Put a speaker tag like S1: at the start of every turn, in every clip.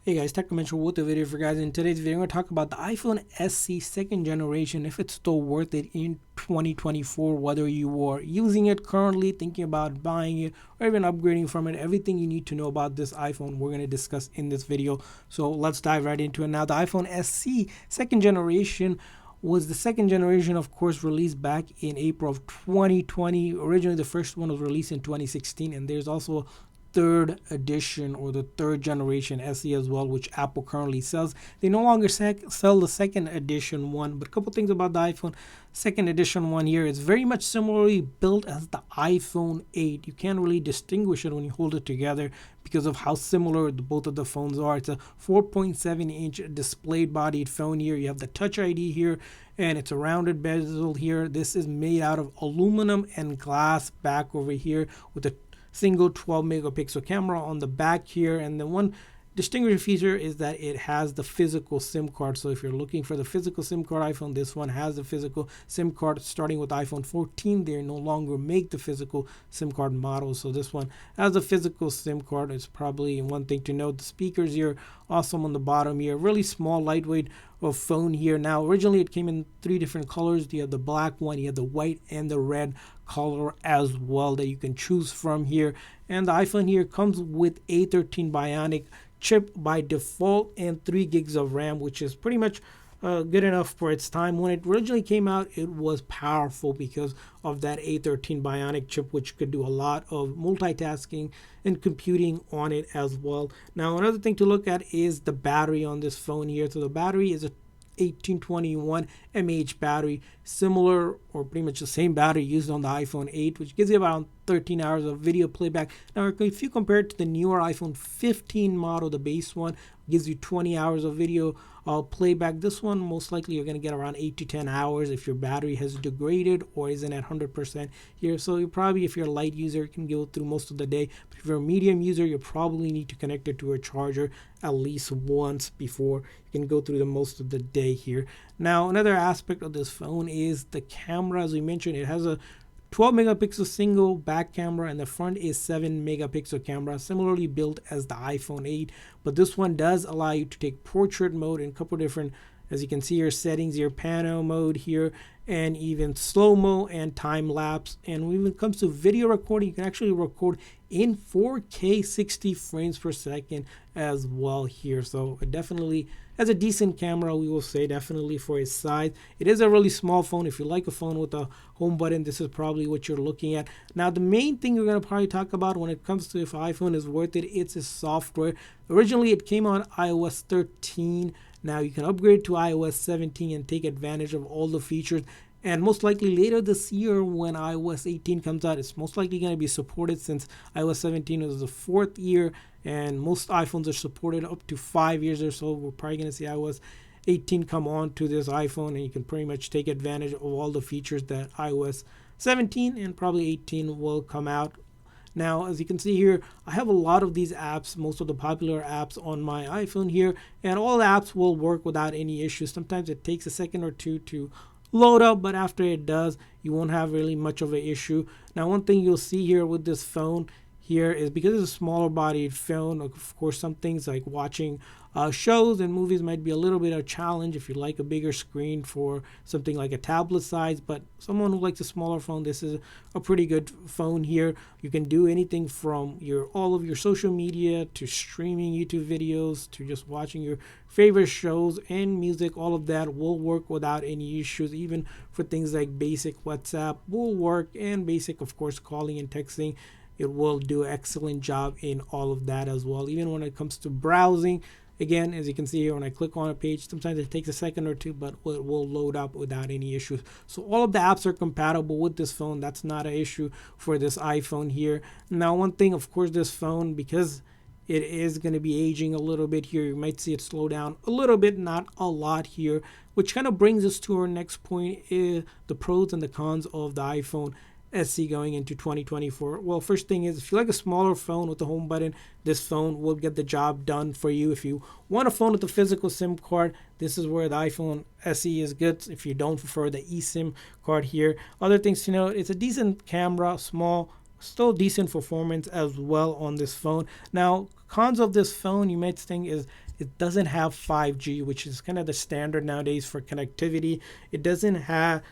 S1: Hey guys, Tech Convention with the video for guys. In today's video, I'm going to talk about the iPhone SE second generation, if it's still worth it in 2024, whether you are using it currently, thinking about buying it, or even upgrading from it. Everything you need to know about this iPhone, we're going to discuss in this video. So let's dive right into it. Now, the iPhone SE second generation was the second generation, of course, released back in April of 2020. Originally, the first one was released in 2016, and there's also third edition or the third generation SE as well, which Apple currently sells. They no longer sell the second edition one, but a couple things about the iPhone second edition one here. It's very much similarly built as the iPhone 8. You can't really distinguish it when you hold it together because of how similar both of the phones are. It's a 4.7-inch display bodied phone here. You have the Touch ID here, and it's a rounded bezel here. This is made out of aluminum and glass back over here with a single 12 megapixel camera on the back here. And the one distinguishing feature is that it has the physical SIM card. So if you're looking for the physical SIM card iPhone, this one has the physical SIM card. Starting with iPhone 14, they no longer make the physical SIM card model. So this one has a physical SIM card. It's probably one thing to note. The speakers here, awesome on the bottom here. Really small, lightweight phone here. Now, originally it came in three different colors. You have the black one, you have the white and the red color as well that you can choose from here. And the iPhone here comes with A13 Bionic chip by default and 3 gigs of RAM, which is pretty much good enough for its time. When it originally came out, it was powerful because of that A13 Bionic chip, which could do a lot of multitasking and computing on it as well. Now, another thing to look at is the battery on this phone here. So the battery is a 1821 mAh battery, similar or pretty much the same battery used on the iPhone 8, which gives you about 13 hours of video playback. Now, if you compare it to the newer iPhone 15 model, the base one gives you 20 hours of video playback. This one, most likely, you're going to get around 8 to 10 hours if your battery has degraded or isn't at 100% here. So you probably, if you're a light user, you can go through most of the day. But if you're a medium user, you probably need to connect it to a charger at least once before you can go through the most of the day here. Now, another aspect of this phone is the camera. As we mentioned, it has a 12 megapixel single back camera, and the front is 7 megapixel camera, similarly built as the iPhone 8. But this one does allow you to take portrait mode in a couple different, as you can see here, settings here, pano mode here, and even slow-mo and time lapse. And when it comes to video recording, you can actually record in 4K 60 frames per second as well here. So it definitely has a decent camera, we will say, definitely for its size. It is a really small phone. If you like a phone with a home button, this is probably what you're looking at. Now, the main thing we're going to probably talk about when it comes to if iPhone is worth it, it's its software. Originally, it came on iOS 13. Now you can upgrade to iOS 17 and take advantage of all the features. And most likely later this year when iOS 18 comes out, it's most likely going to be supported since iOS 17 was the 4th year and most iPhones are supported up to 5 years or so. We're probably going to see iOS 18 come on to this iPhone, and you can pretty much take advantage of all the features that iOS 17 and probably 18 will come out. Now, as you can see here, I have a lot of these apps, most of the popular apps on my iPhone here, and all the apps will work without any issues. Sometimes it takes a second or two to load up, but after it does, you won't have really much of an issue. Now, one thing you'll see here with this phone here is because it's a smaller bodied phone, of course, some things like watching shows and movies might be a little bit of a challenge if you like a bigger screen for something like a tablet size. But someone who likes a smaller phone, this is a pretty good phone here. You can do anything from all of your social media to streaming YouTube videos to just watching your favorite shows and music. All of that will work without any issues. Even for things like basic WhatsApp will work, and basic, of course, calling and texting. It will do an excellent job in all of that as well. Even when it comes to browsing, again, as you can see here, when I click on a page, sometimes it takes a second or two, but it will load up without any issues. So all of the apps are compatible with this phone. That's not an issue for this iPhone here. Now, one thing, of course, this phone, because it is going to be aging a little bit here, you might see it slow down a little bit, not a lot here, which kind of brings us to our next point, is the pros and the cons of the iPhone SE going into 2024. Well, first thing is, if you like a smaller phone with a home button, this phone will get the job done for you. If you want a phone with a physical SIM card, this is where the iPhone SE is good. If you don't prefer the eSIM card here. Other things to note, it's a decent camera, small, still decent performance as well on this phone. Now, a cons of this phone you might think is it doesn't have 5G, which is kind of the standard nowadays for connectivity. It doesn't have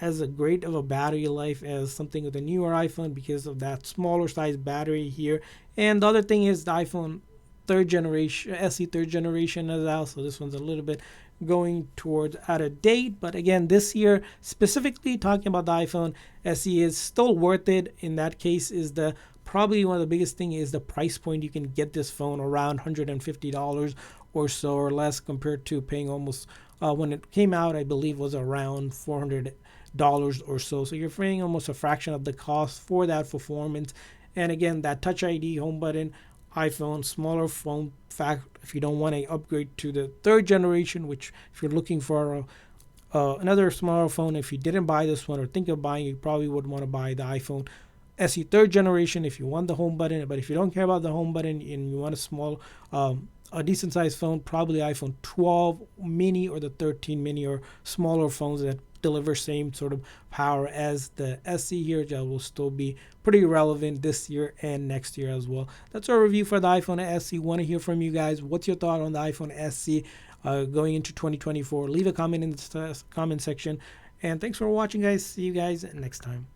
S1: as a great of a battery life as something with a newer iPhone because of that smaller size battery here. And the other thing is the iPhone third generation, SE third generation as well. So this one's a little bit going towards out of date. But again, this year, specifically talking about the iPhone SE, is still worth it. In that case, is the probably one of the biggest thing is the price point. You can get this phone around $150 or so or less compared to paying almost when it came out, I believe was around $400 or so. So you're paying almost a fraction of the cost for that performance. And again, that Touch ID home button, iPhone, smaller phone fact. If you don't want to upgrade to the third generation, which if you're looking for another smaller phone, if you didn't buy this one or think of buying, you probably would want to buy the iPhone SE third generation if you want the home button. But if you don't care about the home button and you want a small, a decent sized phone, probably iPhone 12 mini or the 13 mini or smaller phones that deliver same sort of power as the SE here that will still be pretty relevant this year and next year as well. That's our review for the iPhone SE. Want to hear from you guys. What's your thought on the iPhone SE going into 2024? Leave a comment in the comment section. And thanks for watching, guys. See you guys next time.